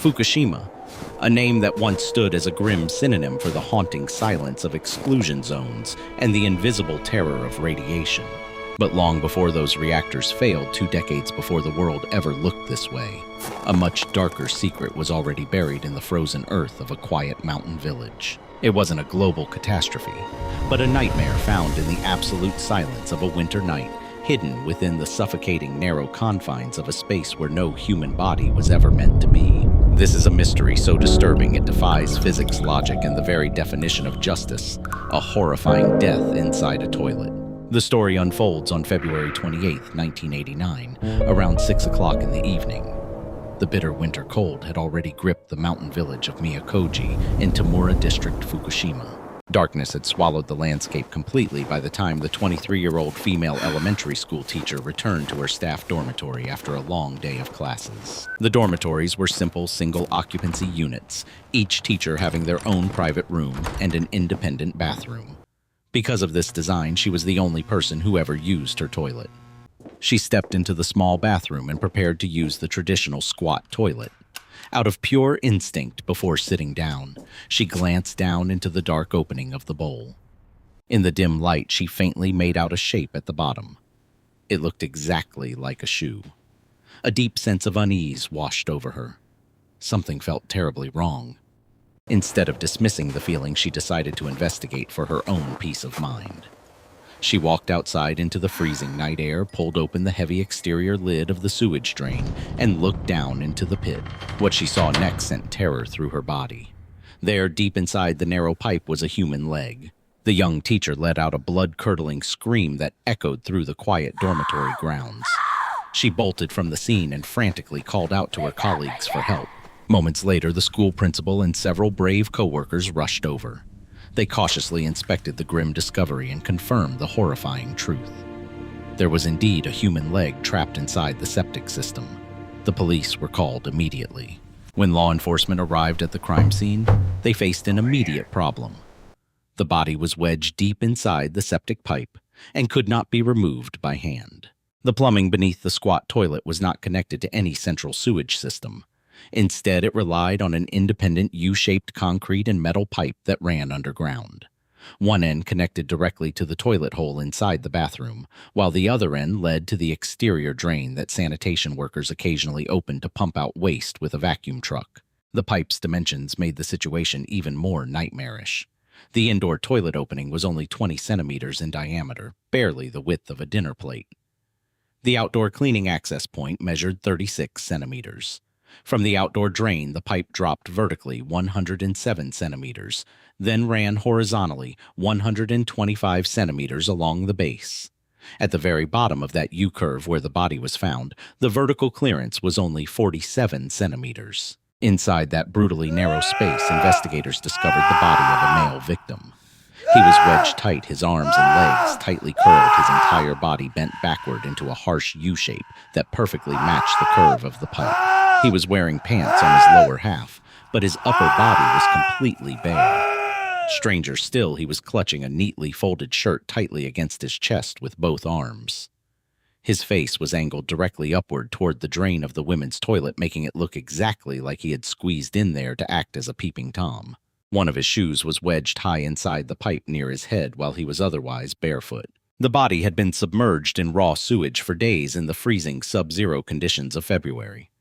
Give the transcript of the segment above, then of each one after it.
Fukushima, a name that once stood as a grim synonym for the haunting silence of exclusion zones and the invisible terror of radiation. But long before those reactors failed, 2 decades before the world ever looked this way, a much darker secret was already buried in the frozen earth of a quiet mountain village. It wasn't a global catastrophe, but a nightmare found in the absolute silence of a winter night, hidden within the suffocating narrow confines of a space where no human body was ever meant to be. This is a mystery so disturbing it defies physics, logic, and the very definition of justice, a horrifying death inside a toilet. The story unfolds on February 28, 1989, around 6 o'clock in the evening. The bitter winter cold had already gripped the mountain village of Miyakoji in Tamura District, Fukushima. Darkness had swallowed the landscape completely by the time the 23-year-old female elementary school teacher returned to her staff dormitory after a long day of classes. The dormitories were simple single-occupancy units, each teacher having their own private room and an independent bathroom. Because of this design, she was the only person who ever used her toilet. She stepped into the small bathroom and prepared to use the traditional squat toilet. Out of pure instinct, before sitting down, she glanced down into the dark opening of the bowl. In the dim light, she faintly made out a shape at the bottom. It looked exactly like a shoe. A deep sense of unease washed over her. Something felt terribly wrong. Instead of dismissing the feeling, she decided to investigate for her own peace of mind. She walked outside into the freezing night air, pulled open the heavy exterior lid of the sewage drain, and looked down into the pit. What she saw next sent terror through her body. There, deep inside the narrow pipe, was a human leg. The young teacher let out a blood-curdling scream that echoed through the quiet dormitory grounds. She bolted from the scene and frantically called out to her colleagues for help. Moments later, the school principal and several brave co-workers rushed over. They cautiously inspected the grim discovery and confirmed the horrifying truth. There was indeed a human leg trapped inside the septic system. The police were called immediately. When law enforcement arrived at the crime scene, they faced an immediate problem. The body was wedged deep inside the septic pipe and could not be removed by hand. The plumbing beneath the squat toilet was not connected to any central sewage system. Instead, it relied on an independent U-shaped concrete and metal pipe that ran underground. One end connected directly to the toilet hole inside the bathroom, while the other end led to the exterior drain that sanitation workers occasionally opened to pump out waste with a vacuum truck. The pipe's dimensions made the situation even more nightmarish. The indoor toilet opening was only 20 centimeters in diameter, barely the width of a dinner plate. The outdoor cleaning access point measured 36 centimeters. From the outdoor drain, the pipe dropped vertically 107 centimeters, then ran horizontally 125 centimeters along the base. At the very bottom of that U-curve where the body was found, the vertical clearance was only 47 centimeters. Inside that brutally narrow space, investigators discovered the body of a male victim. He was wedged tight, his arms and legs tightly curled, his entire body bent backward into a harsh U-shape that perfectly matched the curve of the pipe. He was wearing pants on his lower half, but his upper body was completely bare. Stranger still, he was clutching a neatly folded shirt tightly against his chest with both arms. His face was angled directly upward toward the drain of the women's toilet, making it look exactly like he had squeezed in there to act as a peeping Tom. One of his shoes was wedged high inside the pipe near his head while he was otherwise barefoot. The body had been submerged in raw sewage for days in the freezing sub-zero conditions of February.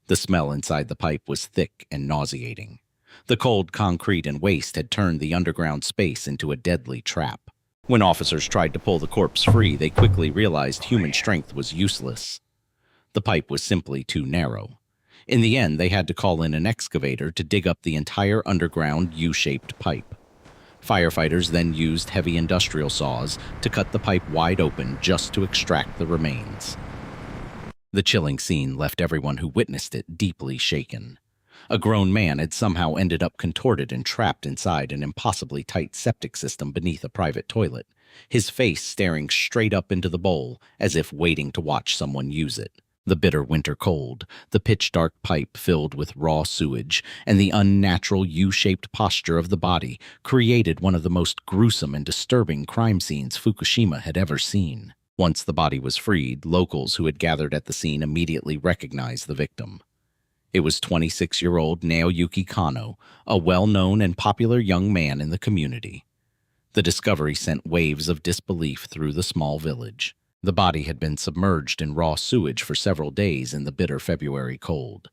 The smell inside the pipe was thick and nauseating. The cold concrete and waste had turned the underground space into a deadly trap. When officers tried to pull the corpse free, they quickly realized human strength was useless. The pipe was simply too narrow. In the end, they had to call in an excavator to dig up the entire underground U-shaped pipe. Firefighters then used heavy industrial saws to cut the pipe wide open just to extract the remains. The chilling scene left everyone who witnessed it deeply shaken. A grown man had somehow ended up contorted and trapped inside an impossibly tight septic system beneath a private toilet, his face staring straight up into the bowl as if waiting to watch someone use it. The bitter winter cold, the pitch-dark pipe filled with raw sewage, and the unnatural U-shaped posture of the body created one of the most gruesome and disturbing crime scenes Fukushima had ever seen. Once the body was freed, locals who had gathered at the scene immediately recognized the victim. It was 26-year-old Naoyuki Kanno, a well-known and popular young man in the community. The discovery sent waves of disbelief through the small village. The body had been submerged in raw sewage for several days in the bitter February cold.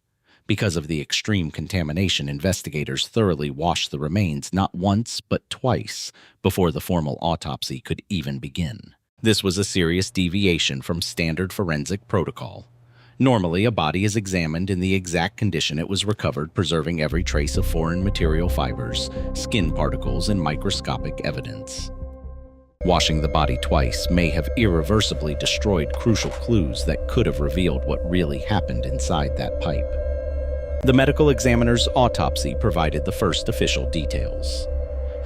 Because of the extreme contamination, investigators thoroughly washed the remains not once but twice before the formal autopsy could even begin. This was a serious deviation from standard forensic protocol. Normally, a body is examined in the exact condition it was recovered, preserving every trace of foreign material fibers, skin particles, and microscopic evidence. Washing the body twice may have irreversibly destroyed crucial clues that could have revealed what really happened inside that pipe. The medical examiner's autopsy provided the first official details.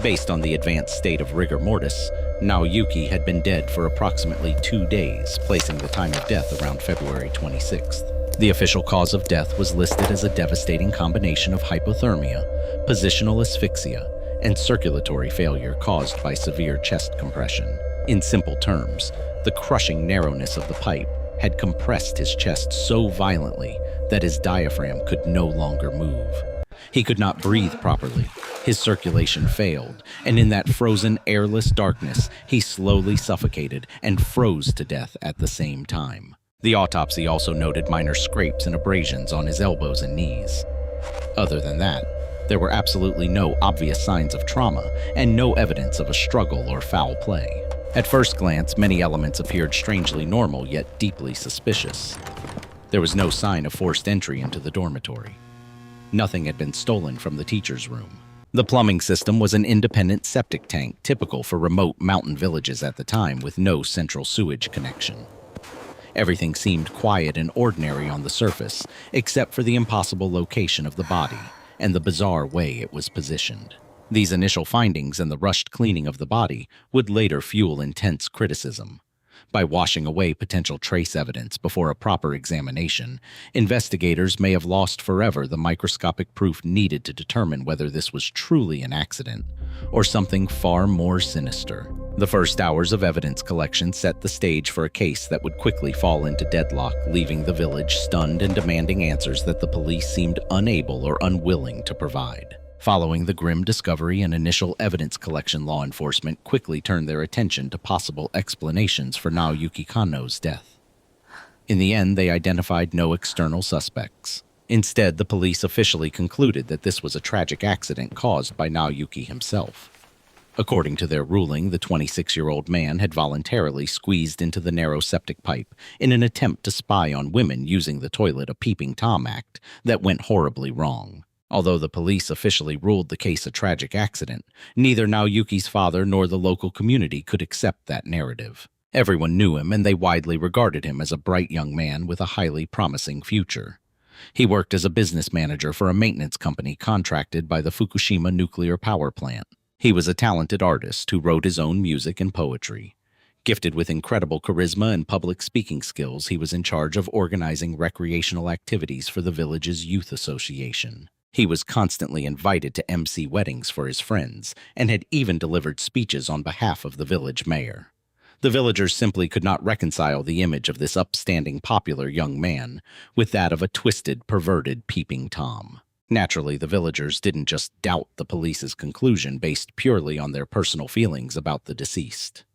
Based on the advanced state of rigor mortis, Naoyuki had been dead for approximately 2 days, placing the time of death around February 26th. The official cause of death was listed as a devastating combination of hypothermia, positional asphyxia, and circulatory failure caused by severe chest compression. In simple terms, the crushing narrowness of the pipe had compressed his chest so violently that his diaphragm could no longer move. He could not breathe properly, his circulation failed, and in that frozen, airless darkness, he slowly suffocated and froze to death at the same time. The autopsy also noted minor scrapes and abrasions on his elbows and knees. Other than that, there were absolutely no obvious signs of trauma and no evidence of a struggle or foul play. At first glance, many elements appeared strangely normal yet deeply suspicious. There was no sign of forced entry into the dormitory. Nothing had been stolen from the teacher's room. The plumbing system was an independent septic tank typical for remote mountain villages at the time with no central sewage connection. Everything seemed quiet and ordinary on the surface, except for the impossible location of the body and the bizarre way it was positioned. These initial findings and the rushed cleaning of the body would later fuel intense criticism. By washing away potential trace evidence before a proper examination, investigators may have lost forever the microscopic proof needed to determine whether this was truly an accident or something far more sinister. The first hours of evidence collection set the stage for a case that would quickly fall into deadlock, leaving the village stunned and demanding answers that the police seemed unable or unwilling to provide. Following the grim discovery and initial evidence collection, law enforcement quickly turned their attention to possible explanations for Naoyuki Kanno's death. In the end, they identified no external suspects. Instead, the police officially concluded that this was a tragic accident caused by Naoyuki himself. According to their ruling, the 26-year-old man had voluntarily squeezed into the narrow septic pipe in an attempt to spy on women using the toilet, a Peeping Tom act that went horribly wrong. Although the police officially ruled the case a tragic accident, neither Naoyuki's father nor the local community could accept that narrative. Everyone knew him, and they widely regarded him as a bright young man with a highly promising future. He worked as a business manager for a maintenance company contracted by the Fukushima nuclear power plant. He was a talented artist who wrote his own music and poetry. Gifted with incredible charisma and public speaking skills, he was in charge of organizing recreational activities for the village's youth association. He was constantly invited to MC weddings for his friends, and had even delivered speeches on behalf of the village mayor. The villagers simply could not reconcile the image of this upstanding, popular young man with that of a twisted, perverted Peeping Tom. Naturally, the villagers didn't just doubt the police's conclusion based purely on their personal feelings about the deceased.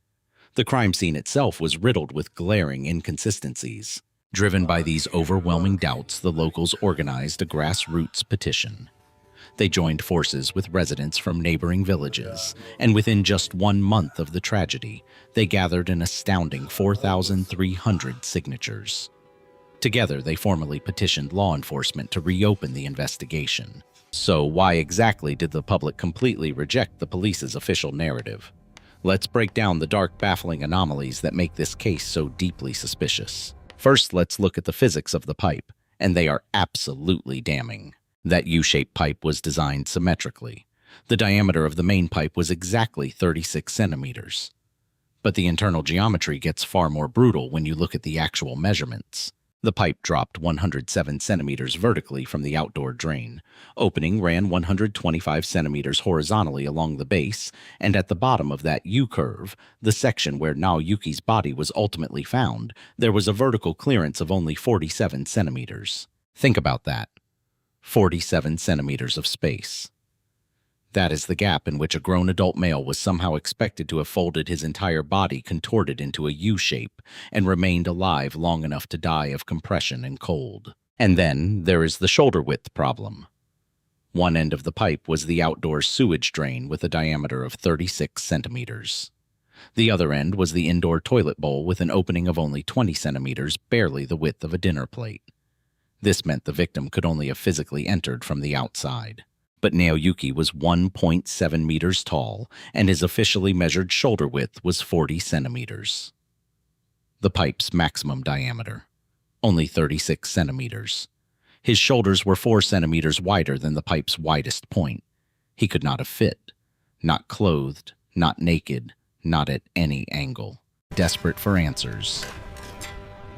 The crime scene itself was riddled with glaring inconsistencies. Driven by these overwhelming doubts, the locals organized a grassroots petition. They joined forces with residents from neighboring villages, and within just 1 month of the tragedy, they gathered an astounding 4,300 signatures. Together, they formally petitioned law enforcement to reopen the investigation. So, why exactly did the public completely reject the police's official narrative? Let's break down the dark, baffling anomalies that make this case so deeply suspicious. First, let's look at the physics of the pipe, and they are absolutely damning. That U-shaped pipe was designed symmetrically. The diameter of the main pipe was exactly 36 centimeters. But the internal geometry gets far more brutal when you look at the actual measurements. The pipe dropped 107 centimeters vertically from the outdoor drain. Opening ran 125 centimeters horizontally along the base, and at the bottom of that U-curve, the section where Naoyuki's body was ultimately found, there was a vertical clearance of only 47 centimeters. Think about that. 47 centimeters of space. That is the gap in which a grown adult male was somehow expected to have folded his entire body contorted into a U shape and remained alive long enough to die of compression and cold. And then there is the shoulder width problem. One end of the pipe was the outdoor sewage drain with a diameter of 36 centimeters. The other end was the indoor toilet bowl with an opening of only 20 centimeters, barely the width of a dinner plate. This meant the victim could only have physically entered from the outside. But Naoyuki was 1.7 meters tall, and his officially measured shoulder width was 40 centimeters. The pipe's maximum diameter, only 36 centimeters. His shoulders were 4 centimeters wider than the pipe's widest point. He could not have fit. Not clothed, not naked, not at any angle. Desperate for answers,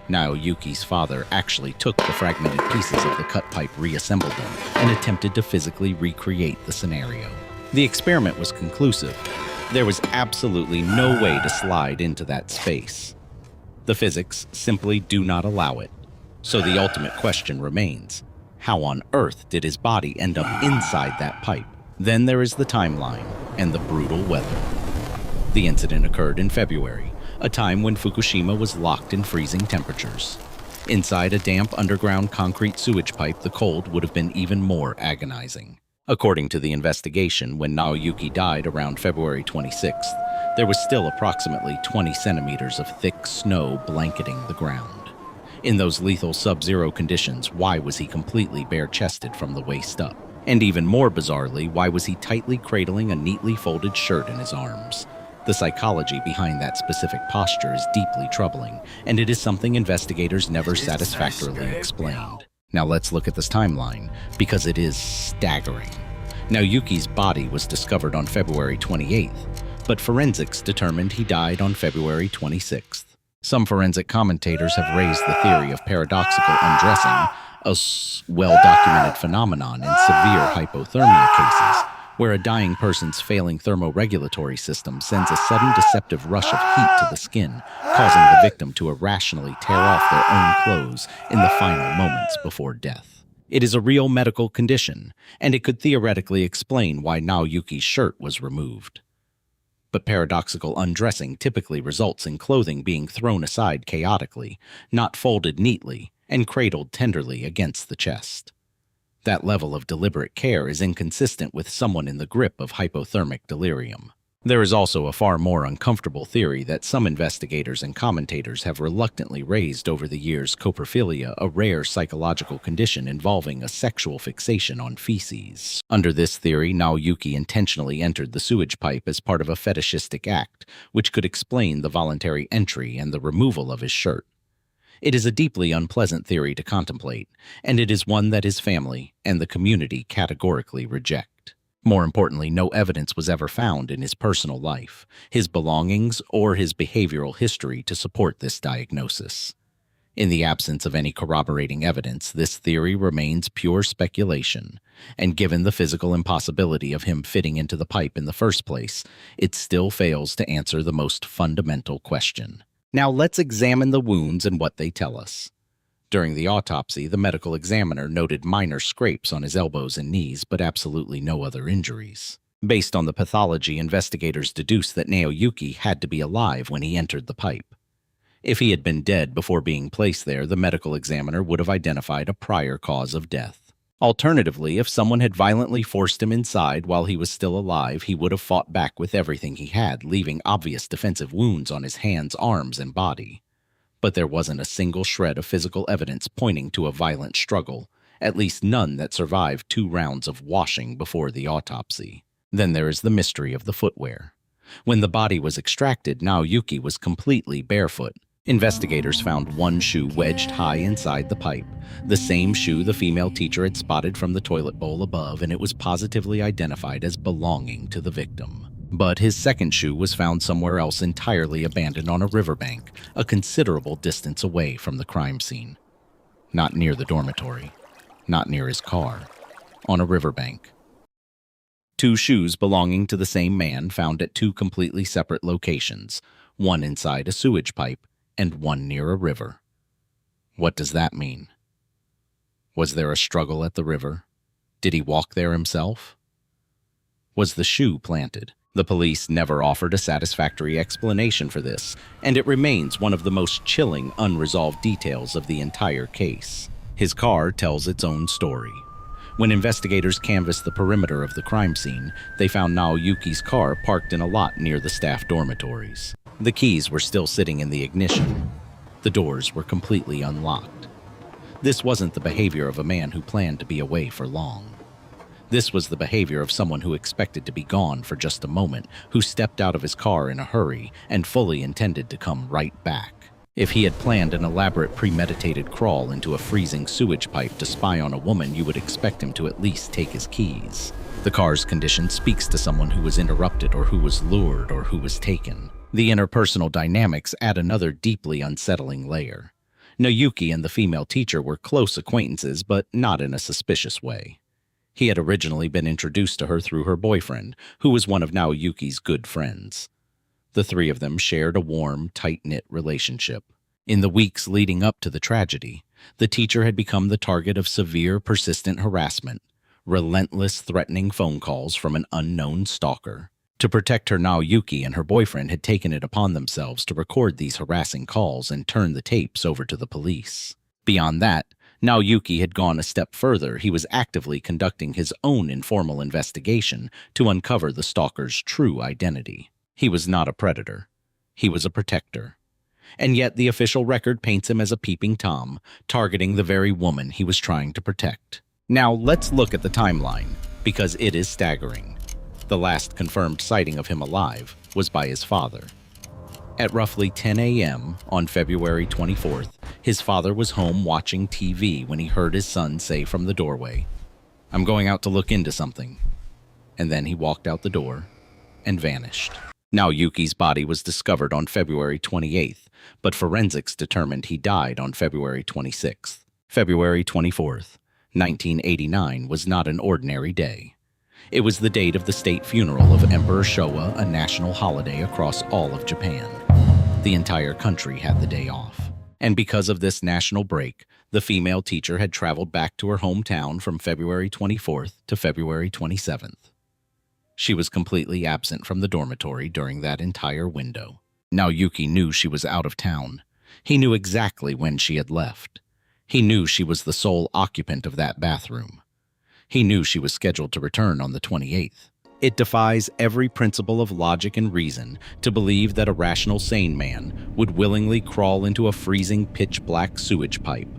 Naoyuki's father actually took the fragmented pieces of the cut pipe, reassembled them, and attempted to physically recreate the scenario. The experiment was conclusive. There was absolutely no way to slide into that space. The physics simply do not allow it. So the ultimate question remains, how on earth did his body end up inside that pipe? Then there is the timeline and the brutal weather. The incident occurred in February, a time when Fukushima was locked in freezing temperatures. Inside a damp underground concrete sewage pipe, the cold would have been even more agonizing. According to the investigation, when Naoyuki died around February 26th, there was still approximately 20 centimeters of thick snow blanketing the ground. In those lethal sub-zero conditions, why was he completely bare-chested from the waist up? And even more bizarrely, why was he tightly cradling a neatly folded shirt in his arms? The psychology behind that specific posture is deeply troubling, and it is something investigators never satisfactorily explained. Now let's look at this timeline, because it is staggering. Naoyuki's body was discovered on February 28th, but forensics determined he died on February 26th. Some forensic commentators have raised the theory of paradoxical undressing, a well-documented phenomenon in severe hypothermia cases, where a dying person's failing thermoregulatory system sends a sudden deceptive rush of heat to the skin, causing the victim to irrationally tear off their own clothes in the final moments before death. It is a real medical condition, and it could theoretically explain why Naoyuki's shirt was removed. But paradoxical undressing typically results in clothing being thrown aside chaotically, not folded neatly, and cradled tenderly against the chest. That level of deliberate care is inconsistent with someone in the grip of hypothermic delirium. There is also a far more uncomfortable theory that some investigators and commentators have reluctantly raised over the years: coprophilia, a rare psychological condition involving a sexual fixation on feces. Under this theory, Naoyuki intentionally entered the sewage pipe as part of a fetishistic act, which could explain the voluntary entry and the removal of his shirt. It is a deeply unpleasant theory to contemplate, and it is one that his family and the community categorically reject. More importantly, no evidence was ever found in his personal life, his belongings, or his behavioral history to support this diagnosis. In the absence of any corroborating evidence, this theory remains pure speculation, and given the physical impossibility of him fitting into the pipe in the first place, it still fails to answer the most fundamental question. Now let's examine the wounds and what they tell us. During the autopsy, the medical examiner noted minor scrapes on his elbows and knees, but absolutely no other injuries. Based on the pathology, investigators deduced that Naoyuki had to be alive when he entered the pipe. If he had been dead before being placed there, the medical examiner would have identified a prior cause of death. Alternatively, if someone had violently forced him inside while he was still alive, he would have fought back with everything he had, leaving obvious defensive wounds on his hands, arms, and body. But there wasn't a single shred of physical evidence pointing to a violent struggle, at least none that survived 2 rounds of washing before the autopsy. Then there is the mystery of the footwear. When the body was extracted, Naoyuki was completely barefoot. Investigators found one shoe wedged high inside the pipe, the same shoe the female teacher had spotted from the toilet bowl above, and it was positively identified as belonging to the victim. But his second shoe was found somewhere else, entirely abandoned on a riverbank, a considerable distance away from the crime scene. Not near the dormitory, not near his car, on a riverbank. 2 shoes belonging to the same man found at 2 completely separate locations, one inside a sewage pipe and one near a river. What does that mean? Was there a struggle at the river? Did he walk there himself? Was the shoe planted? The police never offered a satisfactory explanation for this, and it remains one of the most chilling, unresolved details of the entire case. His car tells its own story. When investigators canvassed the perimeter of the crime scene, they found Naoyuki's car parked in a lot near the staff dormitories. The keys were still sitting in the ignition. The doors were completely unlocked. This wasn't the behavior of a man who planned to be away for long. This was the behavior of someone who expected to be gone for just a moment, who stepped out of his car in a hurry and fully intended to come right back. If he had planned an elaborate premeditated crawl into a freezing sewage pipe to spy on a woman, you would expect him to at least take his keys. The car's condition speaks to someone who was interrupted or who was lured or who was taken. The interpersonal dynamics add another deeply unsettling layer. Naoyuki and the female teacher were close acquaintances, but not in a suspicious way. He had originally been introduced to her through her boyfriend, who was one of Naoyuki's good friends. The three of them shared a warm, tight-knit relationship. In the weeks leading up to the tragedy, the teacher had become the target of severe, persistent harassment, relentless, threatening phone calls from an unknown stalker. To protect her, Naoyuki and her boyfriend had taken it upon themselves to record these harassing calls and turn the tapes over to the police. Beyond that, Naoyuki had gone a step further. He was actively conducting his own informal investigation to uncover the stalker's true identity. He was not a predator. He was a protector. And yet the official record paints him as a peeping Tom, targeting the very woman he was trying to protect. Now let's look at the timeline, because it is staggering. The last confirmed sighting of him alive was by his father. At roughly 10 a.m. on February 24th, his father was home watching TV when he heard his son say from the doorway, "I'm going out to look into something." And then he walked out the door and vanished. Naoyuki's body was discovered on February 28th, but forensics determined he died on February 26th. February 24th, 1989 was not an ordinary day. It was the date of the state funeral of Emperor Showa, a national holiday across all of Japan. The entire country had the day off. And because of this national break, the female teacher had traveled back to her hometown from February 24th to February 27th. She was completely absent from the dormitory during that entire window. Naoyuki knew she was out of town. He knew exactly when she had left. He knew she was the sole occupant of that bathroom. He knew she was scheduled to return on the 28th. It defies every principle of logic and reason to believe that a rational, sane man would willingly crawl into a freezing, pitch-black sewage pipe,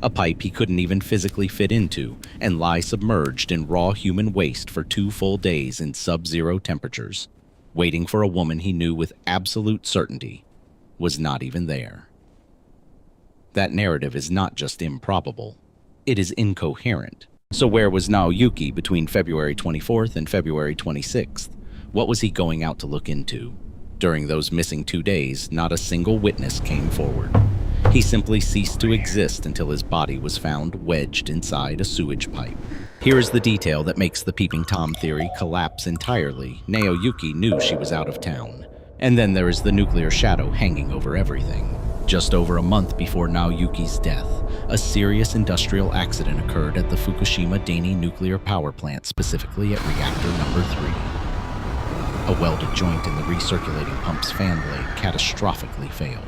a pipe he couldn't even physically fit into, and lie submerged in raw human waste for 2 full days in sub-zero temperatures, waiting for a woman he knew with absolute certainty was not even there. That narrative is not just improbable, it is incoherent. So where was Naoyuki between February 24th and February 26th? What was he going out to look into? During those missing 2 days, not a single witness came forward. He simply ceased to exist until his body was found wedged inside a sewage pipe. Here is the detail that makes the Peeping Tom theory collapse entirely. Naoyuki knew she was out of town. And then there is the nuclear shadow hanging over everything. Just over a month before Naoyuki's death, a serious industrial accident occurred at the Fukushima Daini nuclear power plant, specifically at reactor number 3. A welded joint in the recirculating pump's fan blade catastrophically failed.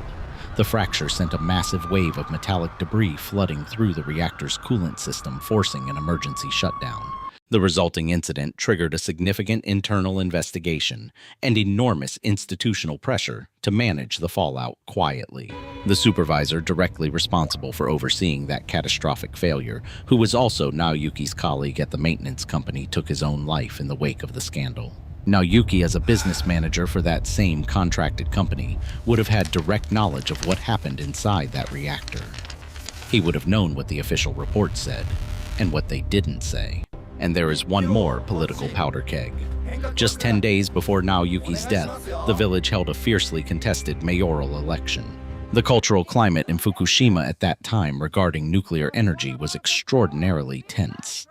The fracture sent a massive wave of metallic debris flooding through the reactor's coolant system, forcing an emergency shutdown. The resulting incident triggered a significant internal investigation and enormous institutional pressure to manage the fallout quietly. The supervisor directly responsible for overseeing that catastrophic failure, who was also Naoyuki's colleague at the maintenance company, took his own life in the wake of the scandal. Naoyuki, as a business manager for that same contracted company, would have had direct knowledge of what happened inside that reactor. He would have known what the official report said and what they didn't say. And there is one more political powder keg. Just 10 days before Naoyuki's death, the village held a fiercely contested mayoral election. The cultural climate in Fukushima at that time regarding nuclear energy was extraordinarily tense.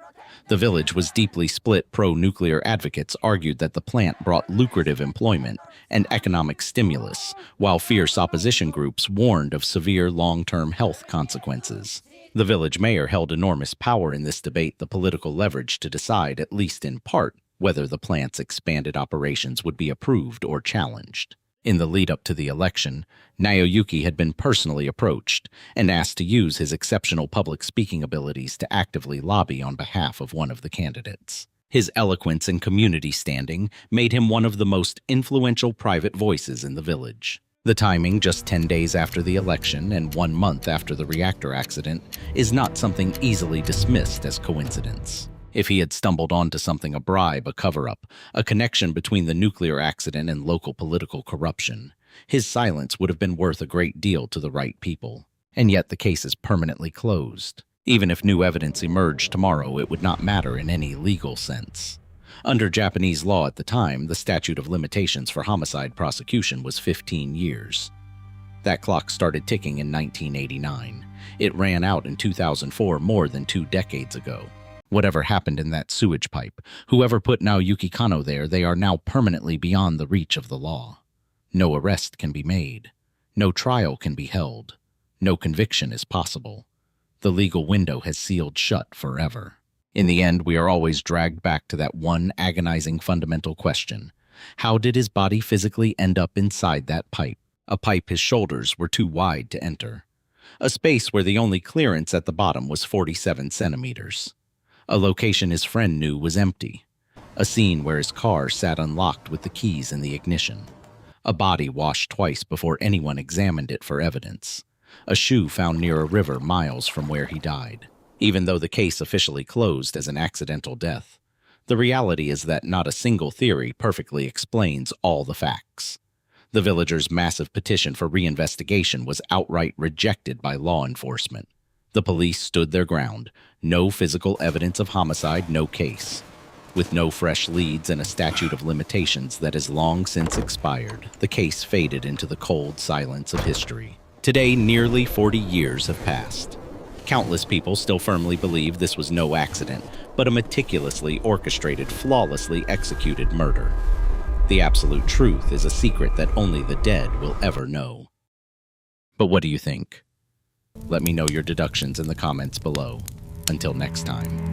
The village was deeply split. Pro-nuclear advocates argued that the plant brought lucrative employment and economic stimulus, while fierce opposition groups warned of severe long-term health consequences. The village mayor held enormous power in this debate, the political leverage to decide, at least in part, whether the plant's expanded operations would be approved or challenged. In the lead-up to the election, Naoyuki had been personally approached and asked to use his exceptional public speaking abilities to actively lobby on behalf of one of the candidates. His eloquence and community standing made him one of the most influential private voices in the village. The timing, just 10 days after the election and 1 month after the reactor accident, is not something easily dismissed as coincidence. If he had stumbled onto something, a bribe, a cover-up, a connection between the nuclear accident and local political corruption, his silence would have been worth a great deal to the right people. And yet the case is permanently closed. Even if new evidence emerged tomorrow, it would not matter in any legal sense. Under Japanese law at the time, the statute of limitations for homicide prosecution was 15 years. That clock started ticking in 1989. It ran out in 2004, more than 2 decades ago. Whatever happened in that sewage pipe, whoever put Naoyuki Kanno there, they are now permanently beyond the reach of the law. No arrest can be made. No trial can be held. No conviction is possible. The legal window has sealed shut forever. In the end, we are always dragged back to that one agonizing fundamental question. How did his body physically end up inside that pipe? A pipe his shoulders were too wide to enter. A space where the only clearance at the bottom was 47 centimeters. A location his friend knew was empty. A scene where his car sat unlocked with the keys in the ignition. A body washed twice before anyone examined it for evidence. A shoe found near a river miles from where he died. Even though the case officially closed as an accidental death, the reality is that not a single theory perfectly explains all the facts. The villagers' massive petition for reinvestigation was outright rejected by law enforcement. The police stood their ground. No physical evidence of homicide, no case. With no fresh leads and a statute of limitations that has long since expired, the case faded into the cold silence of history. Today, nearly 40 years have passed. Countless people still firmly believe this was no accident, but a meticulously orchestrated, flawlessly executed murder. The absolute truth is a secret that only the dead will ever know. But what do you think? Let me know your deductions in the comments below. Until next time.